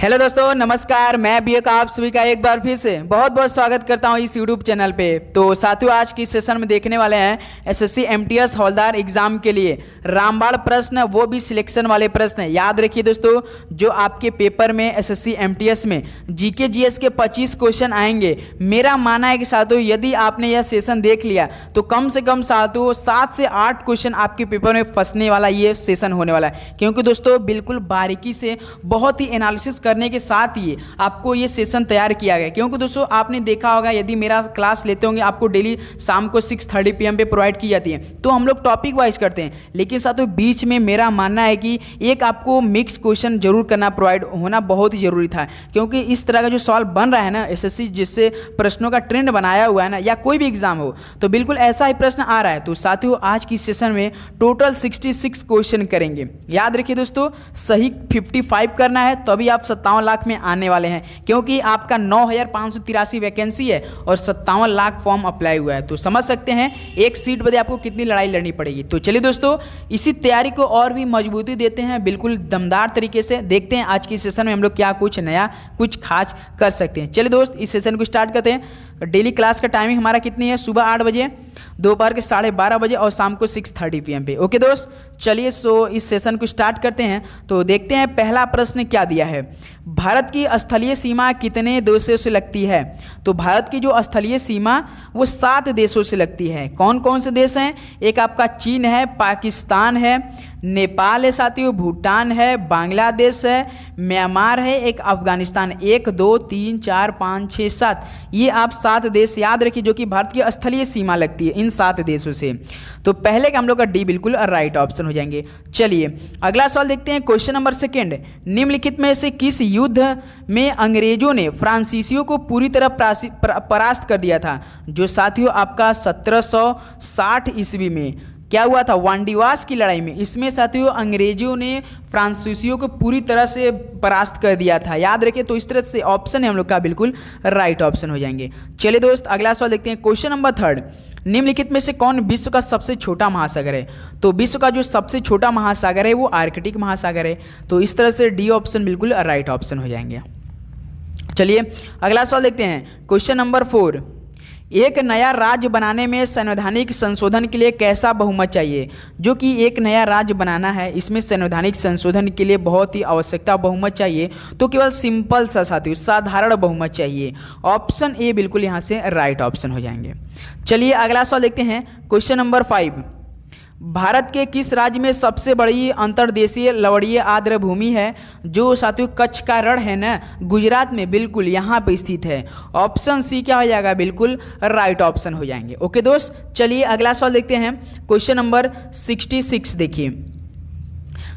Hello दोस्तों, नमस्कार। मैं भी आप सभी का एक बार फिर से बहुत बहुत स्वागत करता हूं इस यूट्यूब चैनल पे। तो साथियों, आज की सेशन में देखने वाले हैं एसएससी एमटीएस हवलदार एग्जाम के लिए रामबाण प्रश्न, वो भी सिलेक्शन वाले प्रश्न। याद रखिए दोस्तों, जो आपके पेपर में एसएससी एमटीएस में जीके जीएस के 25 क्वेश्चन आएंगे। मेरा मानना है कि साथियों, यदि आपने यह सेशन देख लिया तो कम से कम साथियों 7 से 8 क्वेश्चन आपके पेपर में फंसने वाला ये सेशन होने वाला है। क्योंकि दोस्तों बिल्कुल बारीकी से, बहुत ही एनालिसिस करने के साथ ही आपको ये सेशन तैयार किया गया। क्योंकि दोस्तों आपने देखा होगा, यदि मेरा क्लास लेते होंगे, आपको डेली शाम को 6:30 PM पे प्रोवाइड की जाती है, तो हम लोग टॉपिक वाइज करते हैं। लेकिन साथियों बीच में मेरा मानना है कि एक आपको मिक्स क्वेश्चन जरूर करना, प्रोवाइड होना बहुत ही जरूरी था। क्योंकि इस तरह का जो सवाल बन रहा है ना एसएससी, जिससे प्रश्नों का ट्रेंड बनाया हुआ है ना, या कोई भी एग्जाम हो तो बिल्कुल ऐसा ही प्रश्न आ रहा है। तो साथियों आज की सेशन में टोटल 66 क्वेश्चन करेंगे। याद रखिए दोस्तों, सही 55 करना है, तभी आप 57 लाख में आने वाले हैं। क्योंकि आपका 9,583 वैकेंसी है और 57 लाख फॉर्म अप्लाई हुआ है। तो समझ सकते हैं एक सीट बदे आपको कितनी लड़ाई लड़नी पड़ेगी। तो चलिए दोस्तों, इसी तैयारी को और भी मजबूती देते हैं, बिल्कुल दमदार तरीके से। देखते हैं आज की सेशन में हम लोग क्या कुछ नया, कुछ खास कर सकते हैं। चलिए दोस्त, इस सेशन को स्टार्ट करते हैं। डेली क्लास का टाइमिंग हमारा कितनी है? सुबह 8 बजे, दोपहर के 12:30 बजे और शाम को 6:30 PM पे। ओके दोस्त, चलिए इस सेशन को स्टार्ट करते हैं। तो देखते हैं पहला प्रश्न क्या दिया है। भारत की स्थलीय सीमा कितने देशों से लगती है? तो भारत की जो स्थलीय सीमा वो 7 देशों से लगती है। कौन कौन से देश हैं? एक आपका चीन है, पाकिस्तान है, नेपाल है साथियों, भूटान है, बांग्लादेश है, म्यांमार है, एक अफगानिस्तान। 1 2 3 4 5 6 7, ये आप 7 देश याद रखिए जो कि भारत की स्थलीय सीमा लगती है इन 7 देशों से। तो पहले का हम लोग का डी बिल्कुल राइट ऑप्शन हो जाएंगे। चलिए अगला सवाल देखते हैं। क्वेश्चन नंबर 2, निम्नलिखित में से किस युद्ध में अंग्रेजों ने फ्रांसीसियों को पूरी तरह परास्त कर दिया था? जो साथियों आपका 1760 ईस्वी में क्या हुआ था? वांडीवास की लड़ाई में। इसमें साथियों अंग्रेजों ने फ्रांसीसियों को पूरी तरह से परास्त कर दिया था। याद रखिए, तो इस तरह से ऑप्शन है हम लोग का बिल्कुल राइट ऑप्शन हो जाएंगे। चलिए दोस्त अगला सवाल देखते हैं। क्वेश्चन नंबर 3, निम्नलिखित में से कौन विश्व का सबसे छोटा महासागर है? तो विश्व का जो सबसे छोटा महासागर है वो आर्कटिक महासागर है। तो इस तरह से डी ऑप्शन बिल्कुल राइट ऑप्शन हो जाएंगे। चलिए अगला सवाल देखते हैं। क्वेश्चन नंबर 4, एक नया राज्य बनाने में संवैधानिक संशोधन के लिए कैसा बहुमत चाहिए? जो कि एक नया राज्य बनाना है, इसमें संवैधानिक संशोधन के लिए बहुत ही आवश्यकता बहुमत चाहिए। तो केवल सिंपल सा साथियों साधारण बहुमत चाहिए। ऑप्शन ए बिल्कुल यहाँ से राइट ऑप्शन हो जाएंगे। चलिए अगला सवाल देखते हैं। क्वेश्चन नंबर 5, भारत के किस राज्य में सबसे बड़ी अंतर्देशीय लवणीय आर्द्र भूमि है? जो साथियों कच्छ का रण है ना, गुजरात में, बिल्कुल यहाँ पे स्थित है। ऑप्शन सी क्या हो जाएगा? बिल्कुल राइट ऑप्शन हो जाएंगे। ओके दोस्त, चलिए अगला सवाल देखते हैं। क्वेश्चन नंबर 66 देखिए।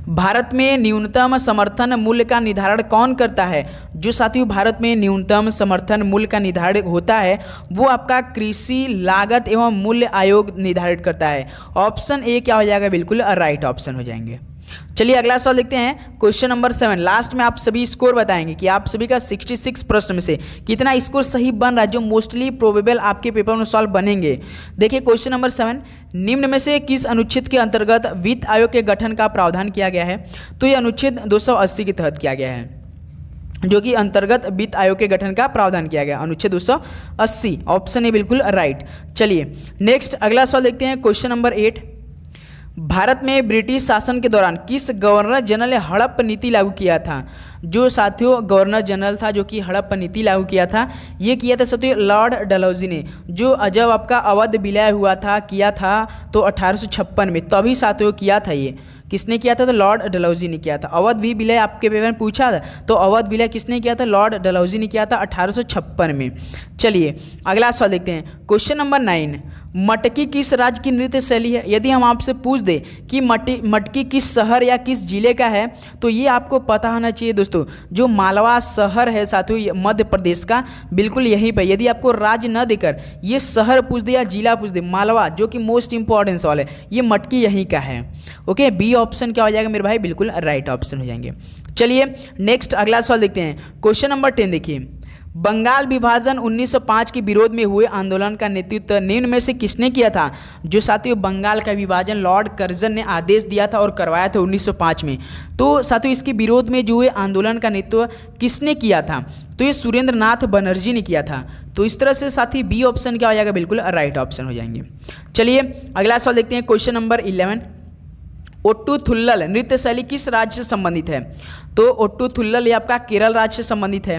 भारत में न्यूनतम समर्थन मूल्य का निर्धारण कौन करता है? जो साथियों भारत में न्यूनतम समर्थन मूल्य का निर्धारण होता है वो आपका कृषि लागत एवं मूल्य आयोग निर्धारित करता है। ऑप्शन ए क्या हो जाएगा? बिल्कुल राइट ऑप्शन हो जाएंगे। चलिए अगला सवाल देखते हैं। क्वेश्चन नंबर 7, लास्ट में आप सभी स्कोर बताएंगे कि आप सभी का 66 प्रश्न में से कितना स्कोर सही बन रहा है, जो मोस्टली प्रोबेबल आपके पेपर में सवाल बनेंगे। देखिए क्वेश्चन नंबर 7, निम्न में से किस अनुच्छेद के अंतर्गत वित्त आयोग के गठन का प्रावधान किया गया है? तो ये अनुच्छेद 280 के तहत किया गया है, जो कि अंतर्गत वित्त आयोग के गठन का प्रावधान किया गया, अनुच्छेद 280। ऑप्शन ए बिल्कुल राइट। चलिए नेक्स्ट अगला सवाल देखते हैं। क्वेश्चन नंबर 8, भारत में ब्रिटिश शासन के दौरान किस गवर्नर जनरल ने हड़प्पा नीति लागू किया था? जो साथियों गवर्नर जनरल था जो कि हड़प्पा नीति लागू किया था, ये किया था साथियों लॉर्ड डलहौजी ने। जो जब आपका अवध विलय हुआ था, किया था तो 1856 में, तभी साथियों किया था। ये किसने किया था? तो लॉर्ड डलहौजी ने किया था। अवध भी विलय आपके पेपर में पूछा था, तो अवध विलय किसने किया था? लॉर्ड डलहौजी ने किया था 1856 में। चलिए अगला सवाल देखते हैं। क्वेश्चन नंबर 9, मटकी किस राज्य की नृत्य शैली है? यदि हम आपसे पूछ दें कि मटकी किस शहर या किस जिले का है, तो ये आपको पता होना चाहिए दोस्तों। जो मालवा शहर है साथियों मध्य प्रदेश का, बिल्कुल यहीं पर। यदि आपको राज्य न देकर ये शहर पूछ दे या जिला पूछ दे, मालवा जो कि मोस्ट इंपॉर्टेंट सवाल है, ये मटकी यहीं का है। ओके, बी ऑप्शन क्या हो जाएगा मेरे भाई? बिल्कुल राइट ऑप्शन हो जाएंगे। चलिए नेक्स्ट अगला सवाल देखते हैं। क्वेश्चन नंबर 10 देखिए। बंगाल विभाजन 1905 के विरोध में हुए आंदोलन का नेतृत्व निम्न में से किसने किया था? जो साथियों बंगाल का विभाजन लॉर्ड कर्जन ने आदेश दिया था और करवाया था 1905 में। तो साथियों इसके विरोध में जो हुए आंदोलन का नेतृत्व किसने किया था? तो ये सुरेंद्र नाथ बनर्जी ने किया था। तो इस तरह से साथी बी ऑप्शन क्या हो जाएगा? बिल्कुल राइट ऑप्शन हो जाएंगे। चलिए अगला सवाल देखते हैं, क्वेश्चन नंबर 11। ओट्टुथुल्लल नृत्य शैली किस राज्य से संबंधित है? तो ओट्टुथुल्लल ये आपका केरल राज्य से संबंधित है।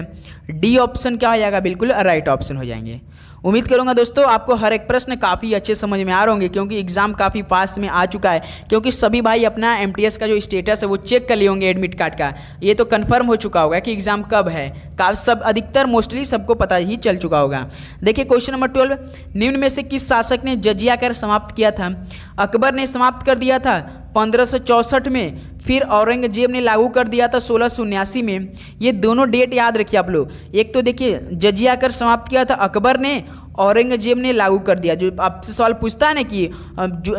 डी ऑप्शन क्या हो जाएगा? बिल्कुल राइट ऑप्शन हो जाएंगे। उम्मीद करूंगा दोस्तों आपको हर एक प्रश्न काफ़ी अच्छे समझ में आ रहे होंगे, क्योंकि एग्जाम काफ़ी पास में आ चुका है। क्योंकि सभी भाई अपना एमटीएस का जो स्टेटस है वो चेक कर लिए होंगे एडमिट कार्ड का। ये तो कंफर्म हो चुका होगा कि एग्जाम कब है, सब अधिकतर मोस्टली सबको पता ही चल चुका होगा। देखिए क्वेश्चन नंबर 12, निम्न में से किस शासक ने जजिया कर समाप्त किया था? अकबर ने समाप्त कर दिया था 1564 में, फिर औरंगजेब ने लागू कर दिया था 1679 में। ये दोनों डेट याद रखिए आप लोग। एक तो देखिए जजिया कर समाप्त किया था अकबर ने, औरंगजेब ने लागू कर दिया। जो आपसे सवाल पूछता है ना कि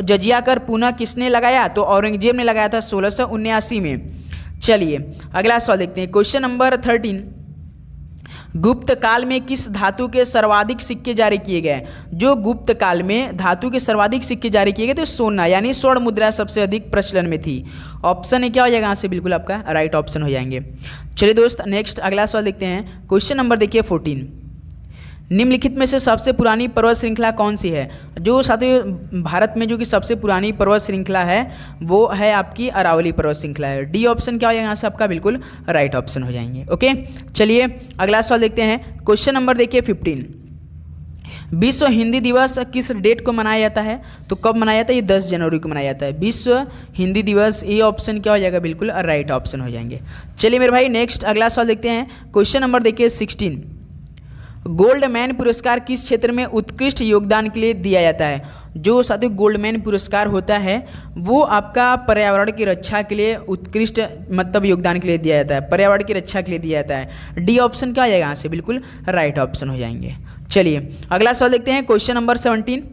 जजिया कर पुनः किसने लगाया, तो औरंगजेब ने लगाया था 1679 में। चलिए अगला सवाल देखते हैं, क्वेश्चन नंबर 13। गुप्त काल में किस धातु के सर्वाधिक सिक्के जारी किए गए? जो गुप्त काल में धातु के सर्वाधिक सिक्के जारी किए गए थे सोना यानी स्वर्ण मुद्रा सबसे अधिक प्रचलन में थी। ऑप्शन है क्या हो जाएगा यहाँ से? बिल्कुल आपका राइट ऑप्शन हो जाएंगे। चलिए दोस्त नेक्स्ट अगला सवाल देखते हैं, क्वेश्चन नंबर देखिए 14। निम्नलिखित में से सबसे पुरानी पर्वत श्रृंखला कौन सी है? जो साथियों भारत में जो कि सबसे पुरानी पर्वत श्रृंखला है वो है आपकी अरावली पर्वत श्रृंखला है। डी ऑप्शन क्या हो जाएगा यहाँ से? आपका बिल्कुल राइट ऑप्शन हो जाएंगे। ओके चलिए अगला सवाल देखते हैं, क्वेश्चन नंबर देखिए 15। विश्व हिंदी दिवस किस डेट को मनाया जाता है? तो कब मनाया जाता है? ये 10 जनवरी को मनाया जाता है विश्व हिंदी दिवस। ये ऑप्शन क्या हो जाएगा? बिल्कुल राइट ऑप्शन हो जाएंगे। चलिए मेरे भाई नेक्स्ट अगला सवाल देखते हैं, क्वेश्चन नंबर देखिए 16। गोल्डमैन पुरस्कार किस क्षेत्र में उत्कृष्ट योगदान के लिए दिया जाता है? जो साथियों गोल्डमैन पुरस्कार होता है वो आपका पर्यावरण की रक्षा के लिए उत्कृष्ट मतलब योगदान के लिए दिया जाता है, पर्यावरण की रक्षा के लिए दिया जाता है। डी ऑप्शन क्या आ जाएगा यहाँ से? बिल्कुल राइट ऑप्शन हो जाएंगे। चलिए अगला सवाल देखते हैं, क्वेश्चन नंबर 17।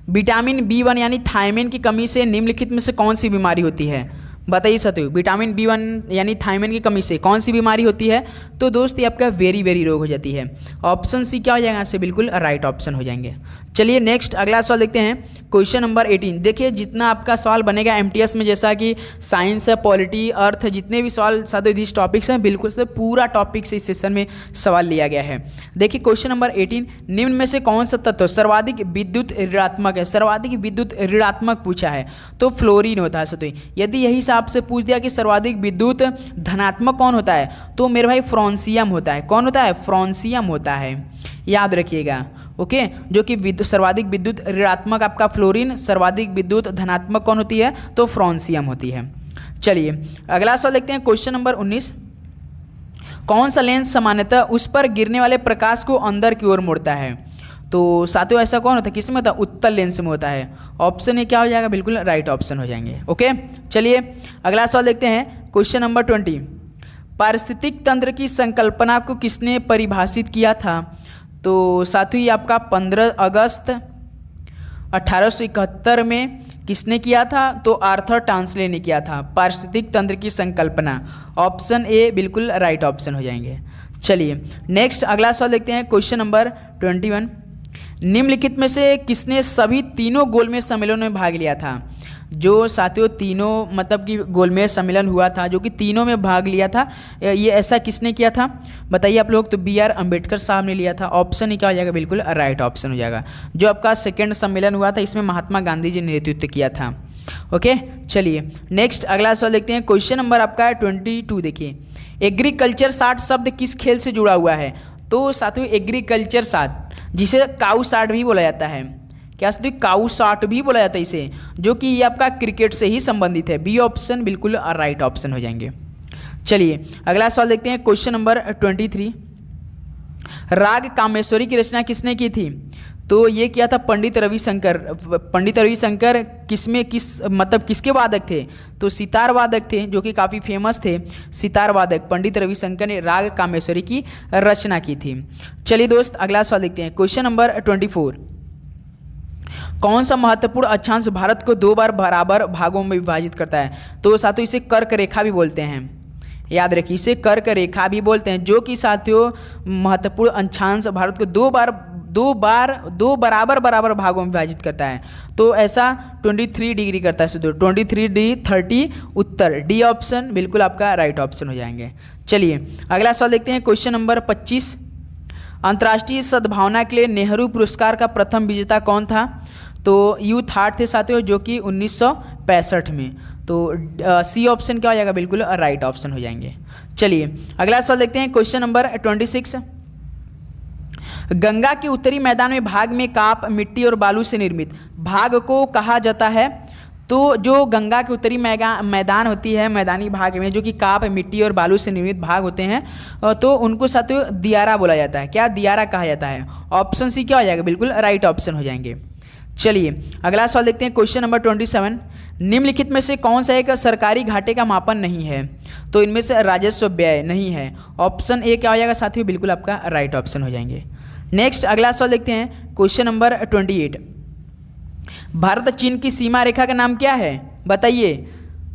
विटामिन B1 यानी थायमिन की कमी से निम्नलिखित में से कौन सी बीमारी होती है? बताइए साथियों विटामिन B1 यानी थायमिन की कमी से कौन सी बीमारी होती है? तो दोस्त ये आपका वेरी रोग हो जाती है। ऑप्शन सी क्या हो जाएगा यहाँ से? बिल्कुल राइट ऑप्शन हो जाएंगे। चलिए नेक्स्ट अगला सवाल देखते हैं, क्वेश्चन नंबर 18। देखिए जितना आपका सवाल बनेगा एमटीएस में, जैसा कि साइंस है, पॉलिटी, अर्थ, जितने भी सवाल साथियों दिस टॉपिक्स हैं बिल्कुल से पूरा टॉपिक से इस सेशन में सवाल लिया गया है। देखिए क्वेश्चन नंबर 18, निम्न में से कौन सा तत्व सर्वाधिक विद्युत ऋणात्मक है? सर्वाधिक विद्युत ऋणात्मक पूछा है तो फ्लोरीन होता है साथियों। यदि यही से आपसे पूछ दिया कि सर्वाधिक विद्युत धनात्मक कौन होता है, तो मेरे भाई फ्रांसियम होता है। कौन होता है? फ्रांसियम होता है, याद रखिएगा। ओके जो कि सर्वाधिक विद्युत ऋणात्मक आपका फ्लोरीन, सर्वाधिक विद्युत धनात्मक कौन होती है? तो फ्रांसियम होती है। चलिए अगला सवाल देखते हैं, क्वेश्चन नंबर 19। कौन सा लेंस सामान्यतः उस पर गिरने वाले प्रकाश को अंदर की ओर मोड़ता है? तो साथियों ऐसा कौन होता है? किस में होता है? उत्तल लेंस में होता है। ऑप्शन ये क्या हो जाएगा? बिल्कुल राइट ऑप्शन हो जाएंगे। ओके चलिए अगला सवाल देखते हैं, क्वेश्चन नंबर 20। पारिस्थितिक तंत्र की संकल्पना को किसने परिभाषित किया था? तो साथियों ये आपका 15 अगस्त 1871 में किसने किया था? तो आर्थर टांसले ने किया था पारिस्थितिक तंत्र की संकल्पना। ऑप्शन ए बिल्कुल राइट ऑप्शन हो जाएंगे। चलिए नेक्स्ट अगला सवाल देखते हैं, क्वेश्चन नंबर 21। निम्नलिखित में से किसने सभी तीनों गोलमेज सम्मेलनों में भाग लिया था? जो साथियों तीनों मतलब कि गोलमेज सम्मेलन हुआ था जो कि तीनों में भाग लिया था, ये ऐसा किसने किया था बताइए आप लोग? तो B.R. अम्बेडकर साहब ने लिया था। ऑप्शन ही क्या हो जाएगा? बिल्कुल राइट ऑप्शन हो जाएगा। जो आपका सेकेंड सम्मेलन हुआ था इसमें महात्मा गांधी जी ने नेतृत्व किया था। ओके चलिए नेक्स्ट अगला सवाल देखते हैं, क्वेश्चन नंबर आपका 22। देखिए एग्रीकल्चर साठ शब्द किस खेल से जुड़ा हुआ है? तो साथियों एग्रीकल्चर साठ जिसे काऊ साठ भी बोला जाता है, क्या साथियों? काऊ साठ भी बोला जाता है इसे, जो कि ये आपका क्रिकेट से ही संबंधित है। बी ऑप्शन बिल्कुल राइट ऑप्शन हो जाएंगे। चलिए अगला सवाल देखते हैं, क्वेश्चन नंबर 23। राग कामेश्वरी की रचना किसने की थी? तो ये किया था पंडित रविशंकर। पंडित रविशंकर किसके वादक थे? तो सितार वादक थे, जो कि काफ़ी फेमस थे सितार वादक। पंडित रविशंकर ने राग कामेश्वरी की रचना की थी। चलिए दोस्त अगला सवाल देखते हैं, क्वेश्चन नंबर 24। कौन सा महत्वपूर्ण अक्षांश भारत को 2 बार बराबर भागों में विभाजित करता है? तो साथियों इसे कर्क रेखा भी बोलते हैं। याद रखिए, इसे कर्क रेखा भी बोलते हैं, जो कि साथियों महत्वपूर्ण अक्षांश भारत को दो बराबर बराबर भागों में विभाजित करता है। तो ऐसा 23 डिग्री करता है साथियों, 23 डिग्री 30 उत्तर, डी ऑप्शन बिल्कुल आपका राइट ऑप्शन हो जाएंगे। चलिए अगला सवाल देखते हैं, क्वेश्चन नंबर 25। अंतर्राष्ट्रीय सद्भावना के लिए नेहरू पुरस्कार का प्रथम विजेता कौन था? तो यूथ हार्ट थे साथियों, जो कि 1965 में। तो सी ऑप्शन क्या हो जाएगा? बिल्कुल राइट ऑप्शन हो जाएंगे। चलिए अगला सवाल देखते हैं, क्वेश्चन नंबर 26। गंगा के उत्तरी मैदान में भाग में काप मिट्टी और बालू से निर्मित भाग को कहा जाता है? तो जो गंगा के उत्तरी मैदान होती है, मैदानी भाग में जो कि काप मिट्टी और बालू से निर्मित भाग होते हैं, तो उनको साथियों दियारा बोला जाता है। क्या दियारा कहा जाता है? ऑप्शन सी क्या हो जाएगा? बिल्कुल राइट ऑप्शन हो जाएंगे। चलिए अगला सवाल देखते हैं, क्वेश्चन नंबर 27। निम्नलिखित में से कौन सा एक सरकारी घाटे का मापन नहीं है? तो इनमें से राजस्व व्यय नहीं है। ऑप्शन ए क्या हो जाएगा साथियों? बिल्कुल आपका राइट ऑप्शन हो जाएंगे। नेक्स्ट अगला सवाल देखते हैं, क्वेश्चन नंबर 28। भारत चीन की सीमा रेखा का नाम क्या है? बताइए।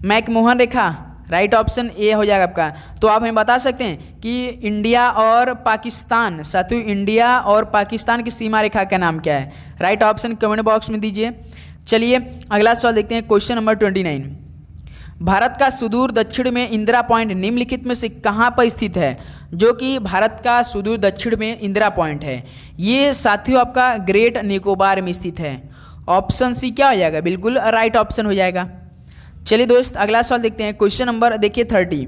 McMahon Rekha, right option A हो जाएगा आपका। तो आप हमें बता सकते हैं कि इंडिया और पाकिस्तान, साथियों इंडिया और पाकिस्तान की सीमा रेखा का नाम क्या है? राइट ऑप्शन कमेंट बॉक्स में दीजिए। चलिए अगला सवाल देखते हैं, क्वेश्चन नंबर 29। भारत का सुदूर दक्षिण में इंदिरा पॉइंट निम्नलिखित में से कहाँ पर स्थित है? जो कि भारत का सुदूर दक्षिण में इंदिरा पॉइंट है, ये साथियों आपका ग्रेट निकोबार में स्थित है। ऑप्शन सी क्या हो जाएगा? बिल्कुल राइट ऑप्शन हो जाएगा। चलिए दोस्त अगला सवाल देखते हैं, क्वेश्चन नंबर देखिए 30।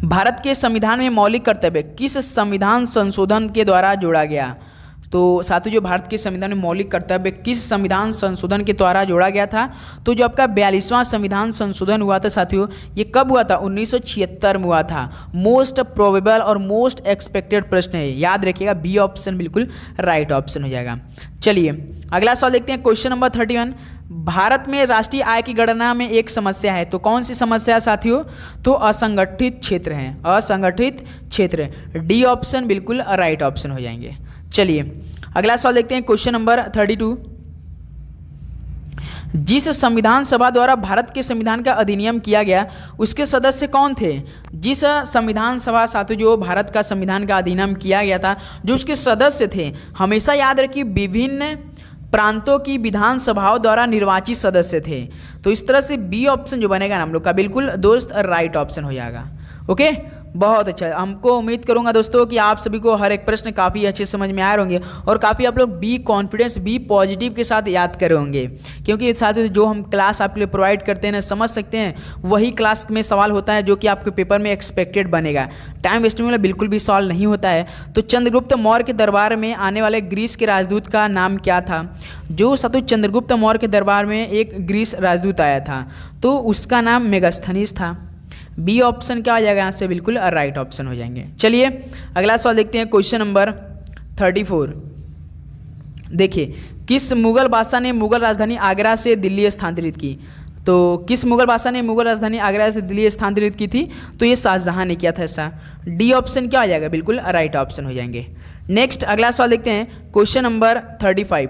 भारत के संविधान में मौलिक कर्तव्य किस संविधान संशोधन के द्वारा जोड़ा गया? तो साथियों जो भारत के संविधान में मौलिक कर्तव्य किस संविधान संशोधन के द्वारा जोड़ा गया था? तो जो आपका 42वां संविधान संशोधन हुआ था साथियों, ये कब हुआ था? 1976 में हुआ था। मोस्ट प्रोबेबल और मोस्ट एक्सपेक्टेड प्रश्न है, याद रखिएगा बी ऑप्शन बिल्कुल राइट ऑप्शन हो जाएगा। चलिए अगला सवाल देखते हैं, क्वेश्चन नंबर 31। भारत में राष्ट्रीय आय की गणना में एक समस्या है, तो कौन सी समस्या साथियों? तो असंगठित क्षेत्र हैं, असंगठित क्षेत्र, डी ऑप्शन बिल्कुल राइट ऑप्शन हो जाएंगे। चलिए अगला सवाल देखते हैं, क्वेश्चन नंबर 32। जिस संविधान सभा द्वारा भारत के संविधान का अधिनियम किया गया उसके सदस्य कौन थे? जिस संविधान सभा साथियों जो भारत का संविधान का अधिनियम किया गया था, जो उसके सदस्य थे, हमेशा याद रखिए विभिन्न प्रांतों की विधानसभाओं द्वारा निर्वाचित सदस्य थे। तो इस तरह से बी ऑप्शन जो बनेगा हम लोग का बिल्कुल दोस्त राइट ऑप्शन हो जाएगा। ओके, बहुत अच्छा। हमको उम्मीद करूंगा दोस्तों कि आप सभी को हर एक प्रश्न काफ़ी अच्छे समझ में आए होंगे और काफ़ी आप लोग बी कॉन्फिडेंस बी पॉजिटिव के साथ याद करे होंगे, क्योंकि साथ ही जो हम क्लास आपके लिए प्रोवाइड करते हैं ना, समझ सकते हैं वही क्लास में सवाल होता है जो कि आपके पेपर में एक्सपेक्टेड बनेगा। टाइम वेस्टिंग वाला बिल्कुल भी सवाल नहीं होता है। तो चंद्रगुप्त मौर्य के दरबार में आने वाले ग्रीस के राजदूत का नाम क्या था? जो साथियों चंद्रगुप्त मौर्य के दरबार में एक ग्रीस राजदूत आया था, तो उसका नाम मेगास्थनीज था। बी ऑप्शन क्या आ जाएगा यहाँ से? बिल्कुल राइट ऑप्शन हो जाएंगे। चलिए अगला सवाल देखते हैं, क्वेश्चन नंबर 34। देखिए, किस मुगल बादशाह ने मुगल राजधानी आगरा से दिल्ली स्थानांतरित की? तो किस मुगल बादशाह ने मुगल राजधानी आगरा से दिल्ली स्थानांतरित की थी? तो ये शाहजहां ने किया था ऐसा। डी ऑप्शन क्या आ जाएगा? बिल्कुल राइट ऑप्शन हो जाएंगे। नेक्स्ट अगला सवाल देखते हैं, क्वेश्चन नंबर 35।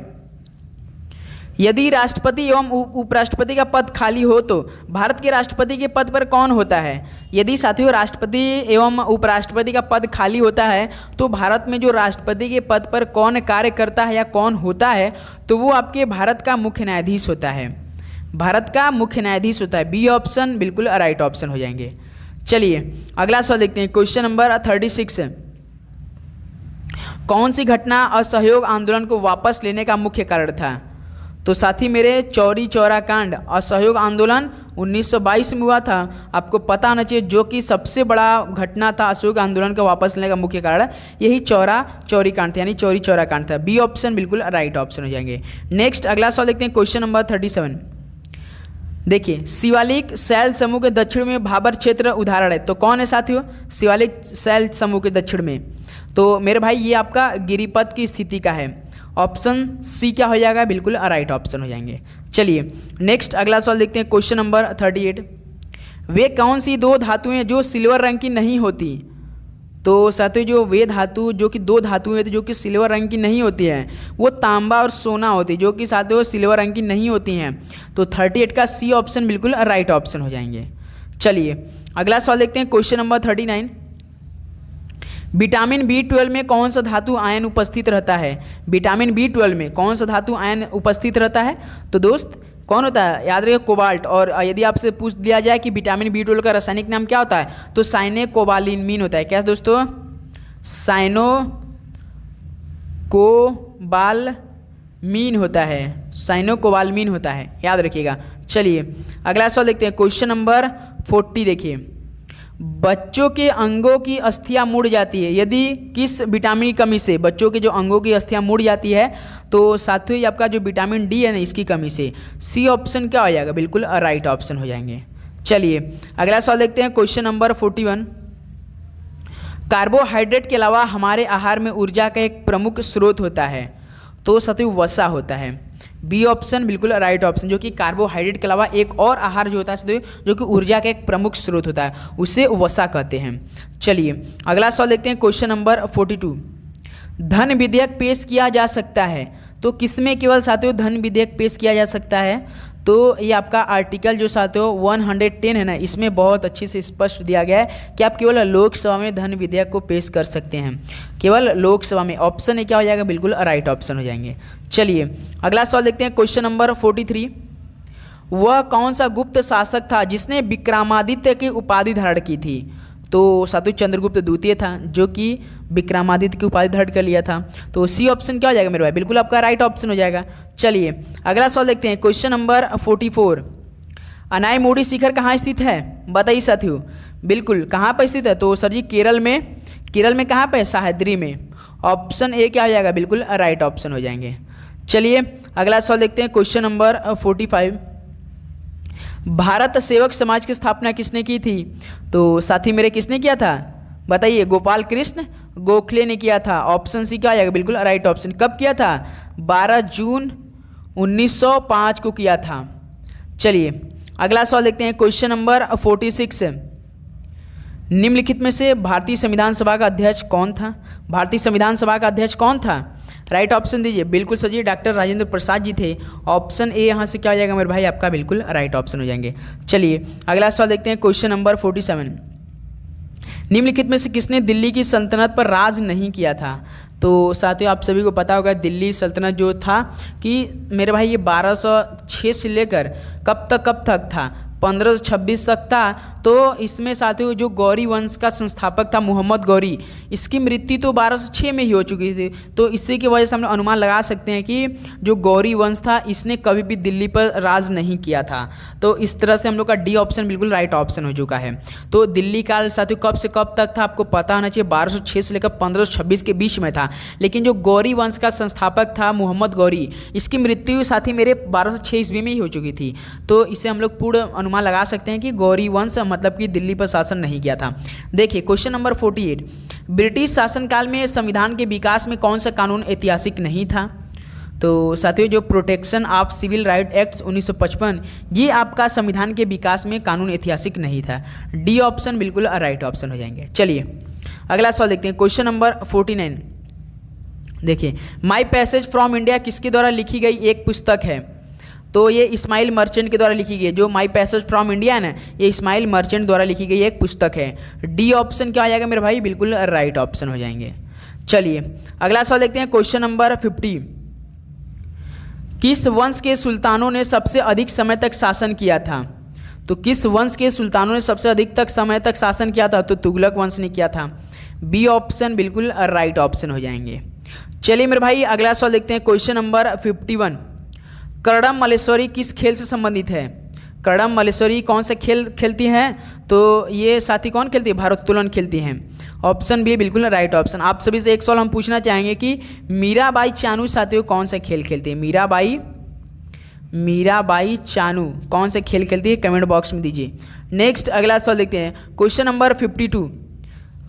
यदि राष्ट्रपति एवं उपराष्ट्रपति का पद खाली हो तो भारत के राष्ट्रपति के पद पर कौन होता है? यदि साथियों राष्ट्रपति एवं उपराष्ट्रपति का पद खाली होता है तो भारत में जो राष्ट्रपति के पद पर कौन कार्य करता है या कौन होता है? तो वो आपके भारत का मुख्य न्यायाधीश होता है। भारत का मुख्य न्यायाधीश होता है। बी ऑप्शन बिल्कुल राइट ऑप्शन हो जाएंगे। चलिए अगला सवाल देखते हैं, क्वेश्चन नंबर 36। कौन सी घटना असहयोग आंदोलन को वापस लेने का मुख्य कारण था? तो साथी मेरे चौरी चौरा कांड असहयोग आंदोलन 1922 में हुआ था। आपको पता होना चाहिए जो कि सबसे बड़ा घटना था असहयोग आंदोलन को वापस लेने का मुख्य कारण यही चौरी कांड था, यानी चौरी चौरा कांड था। बी ऑप्शन बिल्कुल राइट ऑप्शन हो जाएंगे। नेक्स्ट अगला सवाल देखते हैं, क्वेश्चन नंबर 37। देखिए, शिवालिक शैल समूह के दक्षिण में भाबर क्षेत्र उदाहरण है, तो कौन है साथियों शिवालिक शैल समूह के दक्षिण में? तो मेरे भाई ये आपका गिरिपथ की स्थिति का है। ऑप्शन सी क्या हो जाएगा? बिल्कुल राइट ऑप्शन हो जाएंगे। चलिए नेक्स्ट अगला सवाल देखते हैं, क्वेश्चन नंबर 38। वे कौन सी दो धातुएं जो सिल्वर रंग की नहीं होती? तो साथियों जो वे धातु जो कि दो धातुएं जो कि सिल्वर रंग की नहीं होती हैं वो तांबा और सोना होती है, जो कि साथियों सिल्वर रंग की नहीं होती हैं। तो 38 का सी ऑप्शन बिल्कुल राइट ऑप्शन हो जाएंगे। चलिए अगला सवाल देखते हैं, क्वेश्चन नंबर 39। विटामिन B12 में कौन सा धातु आयन उपस्थित रहता है? विटामिन B12 में कौन सा धातु आयन उपस्थित रहता है? तो दोस्त कौन होता है? याद रखिए कोबाल्ट। और यदि आपसे पूछ दिया जाए कि विटामिन B12 का रासायनिक नाम क्या होता है, तो साइनोकोबालामीन होता है। क्या दोस्तों? साइनोकोबालामीन होता है, साइनोकोबालामीन होता है, याद रखिएगा। चलिए अगला सवाल देखते हैं, क्वेश्चन नंबर 40। देखिए, बच्चों के अंगों की अस्थियां मुड़ जाती है यदि किस विटामिन की कमी से? बच्चों के जो अंगों की अस्थियां मुड़ जाती है तो साथियों ये आपका जो विटामिन डी है ना, इसकी कमी से। सी ऑप्शन क्या हो जाएगा? बिल्कुल राइट ऑप्शन हो जाएंगे। चलिए अगला सवाल देखते हैं, क्वेश्चन नंबर 41। कार्बोहाइड्रेट के अलावा हमारे आहार में ऊर्जा का एक प्रमुख स्रोत होता है, तो साथियों वसा होता है। बी ऑप्शन बिल्कुल राइट ऑप्शन, जो कि कार्बोहाइड्रेट के अलावा एक और आहार जो होता है जो कि ऊर्जा का एक प्रमुख स्रोत होता है, उसे वसा कहते हैं। चलिए अगला सवाल देखते हैं, क्वेश्चन नंबर 42। धन विधेयक पेश किया जा सकता है, तो किसमें केवल साथियों धन विधेयक पेश किया जा सकता है? तो ये आपका आर्टिकल जो साथियों 110 है ना, इसमें बहुत अच्छे से स्पष्ट दिया गया है कि आप केवल लोकसभा में धन विधेयक को पेश कर सकते हैं, केवल लोकसभा में। ऑप्शन क्या हो जाएगा? बिल्कुल राइट ऑप्शन हो जाएंगे। चलिए अगला सवाल देखते हैं, क्वेश्चन नंबर 43। वह कौन सा गुप्त शासक था जिसने विक्रमादित्य की उपाधि धारण की थी? तो साथियों चंद्रगुप्त द्वितीय था, जो कि विक्रमादित्य की उपाधि धारण कर लिया था। तो सी ऑप्शन क्या हो जाएगा मेरे भाई? बिल्कुल आपका राइट ऑप्शन हो जाएगा। चलिए अगला सवाल देखते हैं, क्वेश्चन नंबर 44। अनायमुड़ी शिखर कहाँ स्थित है? बताइए साथियों। बिल्कुल कहाँ पर स्थित है? तो सर जी केरल में। केरल में कहाँ पर? सह्याद्री में। ऑप्शन ए क्या हो जाएगा? बिल्कुल राइट ऑप्शन हो जाएंगे। चलिए अगला सवाल देखते हैं, क्वेश्चन नंबर 45। भारत सेवक समाज की स्थापना किसने की थी? तो साथी मेरे किसने किया था? बताइए। गोपाल कृष्ण गोखले ने किया था। ऑप्शन सी क्या आएगा? बिल्कुल राइट ऑप्शन। कब किया था? 12 जून 1905 को किया था। चलिए अगला सवाल देखते हैं, क्वेश्चन नंबर 46। निम्नलिखित में से भारतीय संविधान सभा का अध्यक्ष कौन था? भारतीय संविधान सभा का अध्यक्ष कौन था? राइट ऑप्शन दीजिए। बिल्कुल सर जी डॉक्टर राजेंद्र प्रसाद जी थे। ऑप्शन ए यहाँ से क्या हो जाएगा मेरे भाई? आपका बिल्कुल राइट ऑप्शन हो जाएंगे। चलिए अगला सवाल देखते हैं, क्वेश्चन नंबर 47। निम्नलिखित में से किसने दिल्ली की सल्तनत पर राज नहीं किया था? तो साथियों आप सभी को पता होगा दिल्ली सल्तनत जो था कि मेरे भाई ये 1206 से लेकर कब तक था? 1526 तक था। तो इसमें साथियों जो गौरी वंश का संस्थापक था मोहम्मद गौरी, इसकी मृत्यु तो 1206 में ही हो चुकी थी। तो इसी की वजह से हम लोग अनुमान लगा सकते हैं कि जो गौरी वंश था इसने कभी भी दिल्ली पर राज नहीं किया था। तो इस तरह से हम लोग का डी ऑप्शन बिल्कुल राइट ऑप्शन हो चुका है। तो दिल्ली काल साथियों कब से कब तक था आपको पता होना चाहिए, 1206 से लेकर 1526 के बीच में था। लेकिन जो गौरी वंश का संस्थापक था मोहम्मद गौरी, इसकी मृत्यु साथी मेरे 1206 ईस्वी में ही हो चुकी थी। तो इसे हम लोग पूर्ण अनुमान लगा सकते हैं कि गौरी वंश मतलब कि दिल्ली पर शासन नहीं किया था। देखिए क्वेश्चन नंबर 48। ब्रिटिश शासनकाल में संविधान के विकास में कौन सा कानून ऐतिहासिक नहीं था? तो साथियों जो protection of civil right act 1955, ये आपका संविधान के विकास में कानून ऐतिहासिक नहीं था। डी ऑप्शन बिल्कुल राइट ऑप्शन हो जाएंगे। चलिए अगला सवाल देखते हैं, क्वेश्चन नंबर 49। देखिए माई पैसेज फ्रॉम इंडिया किसके द्वारा लिखी गई एक पुस्तक है? तो ये इस्माइल मर्चेंट के द्वारा लिखी गई है। जो माई पैसेज फ्रॉम इंडिया है ना, ये इस्माइल मर्चेंट द्वारा लिखी गई एक पुस्तक है। डी ऑप्शन क्या आ जाएगा मेरे भाई? बिल्कुल राइट ऑप्शन हो जाएंगे। चलिए अगला सवाल देखते हैं, क्वेश्चन नंबर 50। किस वंश के सुल्तानों ने सबसे अधिक समय तक शासन किया था? तो किस वंश के सुल्तानों ने सबसे अधिक समय तक शासन किया था? तो तुगलक वंश ने किया था। बी ऑप्शन बिल्कुल राइट ऑप्शन हो जाएंगे। चलिए मेरे भाई अगला सवाल देखते हैं, क्वेश्चन नंबर 51। करडम मल्लेश्वरी किस खेल से संबंधित है? करडम मल्लेश्वरी कौन सा खेल खेलती हैं? तो ये साथी कौन खेलती है? भारोत्तोलन खेलती हैं। ऑप्शन बी बिल्कुल राइट ऑप्शन। आप सभी से एक सवाल हम पूछना चाहेंगे कि मीराबाई चानू साथियों कौन सा खेल खेलती है? मीराबाई चानू कौन सा खेल खेलती है? कमेंट बॉक्स में दीजिए। नेक्स्ट अगला सवाल देखते हैं, क्वेश्चन नंबर 52।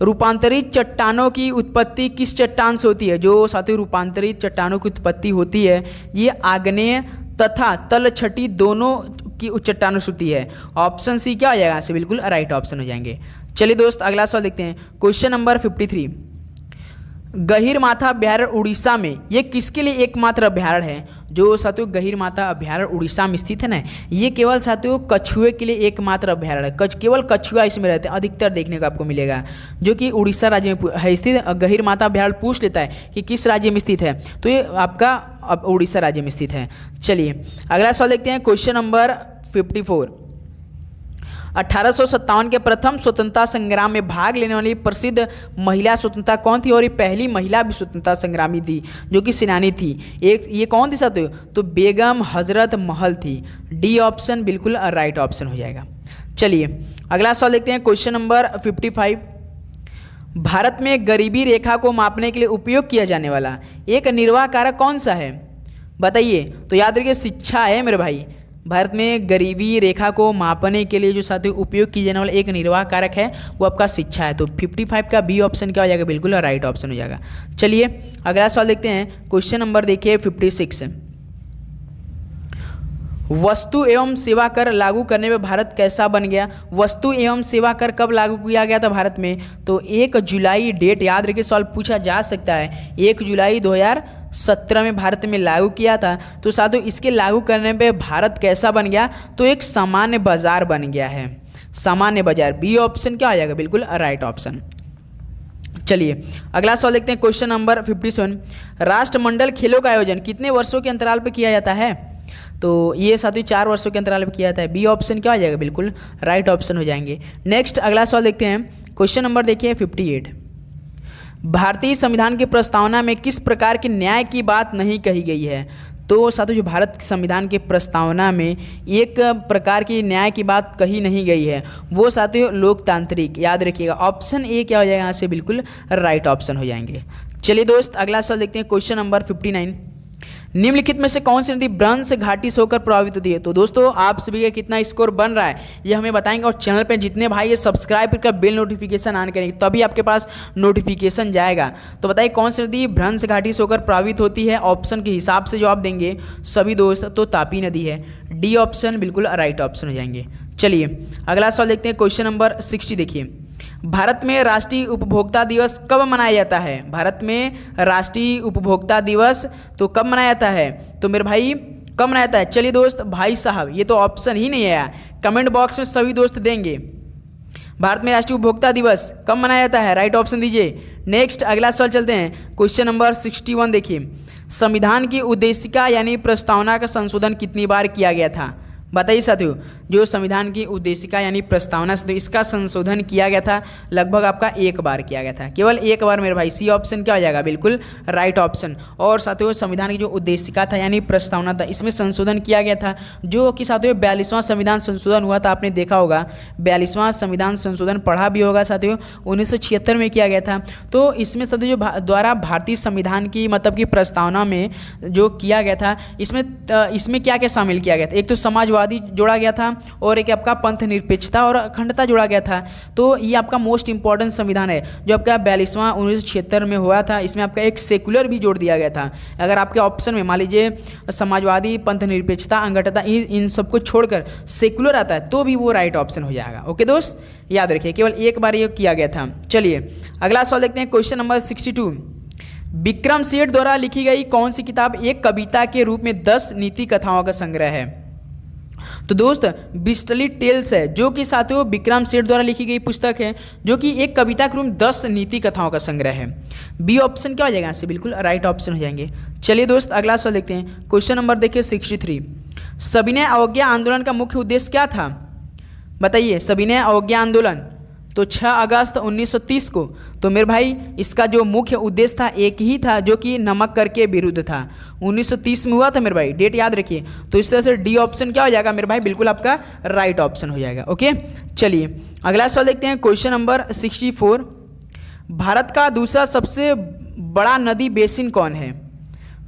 रूपांतरित चट्टानों की उत्पत्ति किस चट्टान से होती है? जो साथियों रूपांतरित चट्टानों की उत्पत्ति होती है ये आग्नेय तथा तलछटी दोनों की चट्टानों से होती है। ऑप्शन सी क्या हो जाएगा? से बिल्कुल राइट ऑप्शन हो जाएंगे। चलिए दोस्त अगला सवाल देखते हैं, क्वेश्चन नंबर 53। गहीर माथा अभ्यारण्य उड़ीसा में ये किसके लिए एकमात्र अभ्यारण्य है? जो साथियों गहीर माथा अभ्यारण्य उड़ीसा में स्थित है ना, ये केवल साथियों कछुए के लिए एकमात्र अभ्यारण्य है। केवल कछुआ इसमें रहते हैं, अधिकतर देखने को आपको मिलेगा, जो कि उड़ीसा राज्य में है स्थित। गहीर माथा अभ्यारण्य पूछ लेता है कि किस राज्य में स्थित है, तो ये आपका अब उड़ीसा राज्य में स्थित है। चलिए अगला सवाल देखते हैं, क्वेश्चन नंबर 54। 1857 के प्रथम स्वतंत्रता संग्राम में भाग लेने वाली प्रसिद्ध महिला स्वतंत्रता कौन थी? और ये पहली महिला भी स्वतंत्रता संग्रामी थी, जो कि सेनानी थी। एक ये कौन थी साथियों? तो बेगम हजरत महल थी। डी ऑप्शन बिल्कुल राइट ऑप्शन हो जाएगा। चलिए अगला सवाल देखते हैं, क्वेश्चन नंबर 55। भारत में गरीबी रेखा को मापने के लिए उपयोग किया जाने वाला एक निर्वाह कारक कौन सा है? बताइए। तो याद रखिए शिक्षा है मेरे भाई। भारत में गरीबी रेखा को मापने के लिए जो साथियों उपयोग किए जाने वाला एक निर्वाह कारक है वो आपका शिक्षा है। तो 55 का बी ऑप्शन क्या हो जाएगा? बिल्कुल राइट ऑप्शन हो जाएगा। चलिए अगला सवाल देखते हैं, क्वेश्चन नंबर देखिए 56। वस्तु एवं सेवा कर लागू करने में भारत कैसा बन गया? वस्तु एवं सेवा कर कब लागू किया गया था भारत में? तो 1 जुलाई डेट याद रखिए, सवाल पूछा जा सकता है। 1 जुलाई 2017 में भारत में लागू किया था। तो साथियों इसके लागू करने पे भारत कैसा बन गया? तो एक सामान्य बाजार बन गया है, सामान्य बाजार। बी ऑप्शन क्या आ जाएगा? बिल्कुल राइट ऑप्शन। चलिए अगला सवाल देखते हैं, क्वेश्चन नंबर 57। राष्ट्रमंडल खेलों का आयोजन कितने वर्षों के अंतराल पर किया जाता है? तो ये साथियों 4 वर्षों के अंतराल पर किया जाता है। बी ऑप्शन क्या आ जाएगा? बिल्कुल राइट ऑप्शन हो जाएंगे। नेक्स्ट अगला सवाल देखते हैं, क्वेश्चन नंबर देखिए 58। भारतीय संविधान की प्रस्तावना में किस प्रकार के न्याय की बात नहीं कही गई है? तो साथियों जो भारत संविधान के प्रस्तावना में एक प्रकार की न्याय की बात कही नहीं गई है वो साथियों लोकतांत्रिक। याद रखिएगा ऑप्शन ए क्या हो जाएगा यहाँ से? बिल्कुल राइट ऑप्शन हो जाएंगे। चलिए दोस्त अगला सवाल देखते हैं, क्वेश्चन नंबर 59। निम्नलिखित में से कौन सी नदी ब्रह्मस घाटी से होकर प्रभावित होती है? तो दोस्तों आप सभी का कितना स्कोर बन रहा है ये हमें बताएंगे, और चैनल पे जितने भाई ये सब्सक्राइब कर बेल नोटिफिकेशन ऑन करेंगे तभी आपके पास नोटिफिकेशन जाएगा। तो बताइए कौन सी नदी ब्रह्मस घाटी से होकर प्रभावित होती है? ऑप्शन के हिसाब से जवाब देंगे सभी दोस्त, तो तापी नदी है। डी ऑप्शन बिल्कुल राइट ऑप्शन हो जाएंगे। चलिए अगला सवाल देखते हैं, क्वेश्चन नंबर 60 देखिए। भारत में राष्ट्रीय उपभोक्ता दिवस कब मनाया जाता है? भारत में राष्ट्रीय उपभोक्ता दिवस तो कब मनाया जाता है? तो मेरे भाई कब मनाया जाता है? चलिए दोस्त भाई साहब ये तो ऑप्शन ही नहीं है, कमेंट बॉक्स में सभी दोस्त देंगे। भारत में राष्ट्रीय उपभोक्ता दिवस कब मनाया जाता है? राइट ऑप्शन दीजिए। नेक्स्ट अगला सवाल चलते हैं, क्वेश्चन नंबर 61 देखिए। संविधान की उद्देशिका यानी प्रस्तावना का संशोधन कितनी बार किया गया था? बताइए साथियों जो संविधान की उद्देशिका यानी प्रस्तावना से इसका संशोधन किया गया था लगभग आपका 1 बार किया गया था, केवल 1 बार मेरे भाई। सी ऑप्शन क्या हो जाएगा? बिल्कुल राइट ऑप्शन। और साथियों संविधान की जो उद्देशिका था यानी प्रस्तावना था इसमें संशोधन किया गया था, जो कि साथियों 42वां संविधान संशोधन हुआ था। आपने देखा होगा 42वां संविधान संशोधन पढ़ा भी होगा साथियों, 1976 में किया गया था। तो इसमें साथियों जो द्वारा भारतीय संविधान की मतलब की प्रस्तावना में जो किया गया था इसमें क्या क्या शामिल किया गया था? एक तो समाजवादी जोड़ा गया था और एक आपका पंथ निरपेक्षता और अखंडता जोड़ा गया था। तो ये आपका मोस्ट इंपॉर्टेंट संविधान है जो आपका 42वां 1976 में हुआ था। इसमें आपका एक सेकुलर भी जोड़ दिया गया था। अगर आपके ऑप्शन में मान लीजिए समाजवादी, पंथ निरपेक्षता, अखंडता इन सबको छोड़कर सेकुलर आता है तो भी वो राइट ऑप्शन हो जाएगा। ओके दोस्त याद रखिए केवल 1 बार ये किया गया था। चलिए अगला सवाल देखते हैं, क्वेश्चन नंबर 62। विक्रम सेठ द्वारा लिखी गई कौन सी किताब एक कविता के रूप में 10 नीति कथाओं का संग्रह है? तो दोस्त बिस्टली टेल्स है जो कि साथियों विक्रम सेठ द्वारा लिखी गई पुस्तक है, जो कि एक कविता के रूप में 10 नीति कथाओं का संग्रह है। बी ऑप्शन क्या हो जाएगा? यहाँ से बिल्कुल राइट ऑप्शन हो जाएंगे। चलिए दोस्त अगला सवाल देखते हैं, क्वेश्चन नंबर देखिए 63। सविनय अवज्ञा आंदोलन का मुख्य उद्देश्य क्या था? बताइए। सविनय अवज्ञा आंदोलन तो 6 अगस्त 1930 को। तो मेरे भाई इसका जो मुख्य उद्देश्य था एक ही था जो कि नमक कर के विरुद्ध था। 1930 में हुआ था मेरे भाई, डेट याद रखिए। तो इस तरह से डी ऑप्शन क्या हो जाएगा मेरे भाई? बिल्कुल आपका राइट ऑप्शन हो जाएगा। ओके चलिए अगला सवाल देखते हैं, क्वेश्चन नंबर 64। भारत का दूसरा सबसे बड़ा नदी बेसिन कौन है?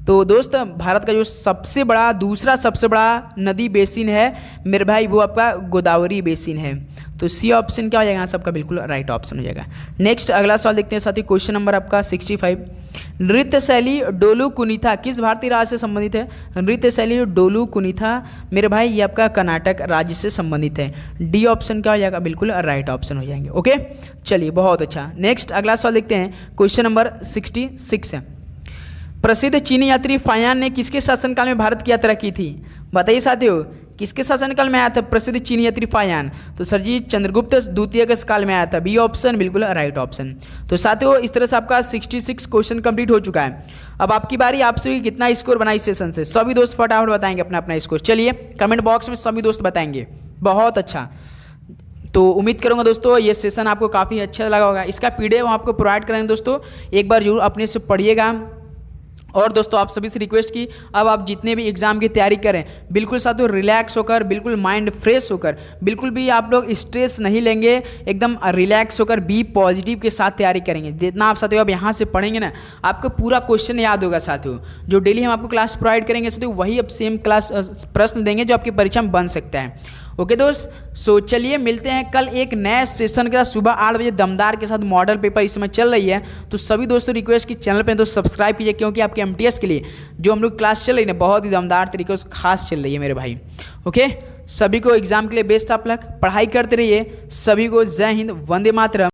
तो दोस्त भारत का जो सबसे बड़ा दूसरा सबसे बड़ा नदी बेसिन है मेरे भाई वो आपका गोदावरी बेसिन है। तो सी ऑप्शन क्या हो जाएगा यहाँ सबका बिल्कुल राइट ऑप्शन हो जाएगा। नेक्स्ट अगला सवाल देखते हैं साथी, क्वेश्चन नंबर आपका 65। नृत्य शैली डोलू कुनीथा किस भारतीय राज्य से संबंधित है? नृत्य शैली डोलू कुनीथा मेरे भाई ये आपका कर्नाटक राज्य से संबंधित है। डी ऑप्शन क्या हो जाएगा बिल्कुल राइट ऑप्शन हो जाएंगे। ओके चलिए बहुत अच्छा। नेक्स्ट अगला सवाल देखते हैं, क्वेश्चन नंबर 66 है। प्रसिद्ध चीनी यात्री फायान ने किसके शासनकाल में भारत की यात्रा की थी? बताइए साथियों किसके शासनकाल में आया था प्रसिद्ध चीनी यात्री फायान? तो सर जी चंद्रगुप्त द्वितीय के काल में आया था। बी ऑप्शन बिल्कुल राइट ऑप्शन। तो साथियों इस तरह से आपका 66 क्वेश्चन कंप्लीट हो चुका है। अब आपकी बारी, आप सभी कितना स्कोर बना इस सेशन से? सभी दोस्त फटाफट बताएंगे अपना अपना स्कोर। चलिए कमेंट बॉक्स में सभी दोस्त बताएंगे। बहुत अच्छा। तो उम्मीद करूंगा दोस्तों ये सेशन आपको काफ़ी अच्छा लगा होगा। इसका पीडीएफ हम आपको प्रोवाइड करेंगे दोस्तों, एक बार जरूर अपने से पढ़िएगा। और दोस्तों आप सभी से रिक्वेस्ट की अब आप जितने भी एग्जाम की तैयारी करें बिल्कुल साथियों रिलैक्स होकर, बिल्कुल माइंड फ्रेश होकर, बिल्कुल भी आप लोग स्ट्रेस नहीं लेंगे, एकदम रिलैक्स होकर बी पॉजिटिव के साथ तैयारी करेंगे। जितना आप साथियों अब यहाँ से पढ़ेंगे ना आपको पूरा क्वेश्चन याद होगा साथियों। जो डेली हम आपको क्लास प्रोवाइड करेंगे साथियों वही अब सेम क्लास प्रश्न देंगे जो आपकी परीक्षा में बन सकता है। ओके दोस्त, सो चलिए मिलते हैं कल एक नए सेशन के साथ सुबह 8 बजे दमदार के साथ। मॉडल पेपर इस समय चल रही है तो सभी दोस्तों रिक्वेस्ट की चैनल पे तो सब्सक्राइब कीजिए, क्योंकि आपके एमटीएस के लिए जो हम लोग क्लास चल रही है ना बहुत ही दमदार तरीके से खास चल रही है मेरे भाई। ओके सभी को एग्जाम के लिए बेस्ट ऑफ लक, पढ़ाई करते रहिए। सभी को जय हिंद, वंदे मातरम।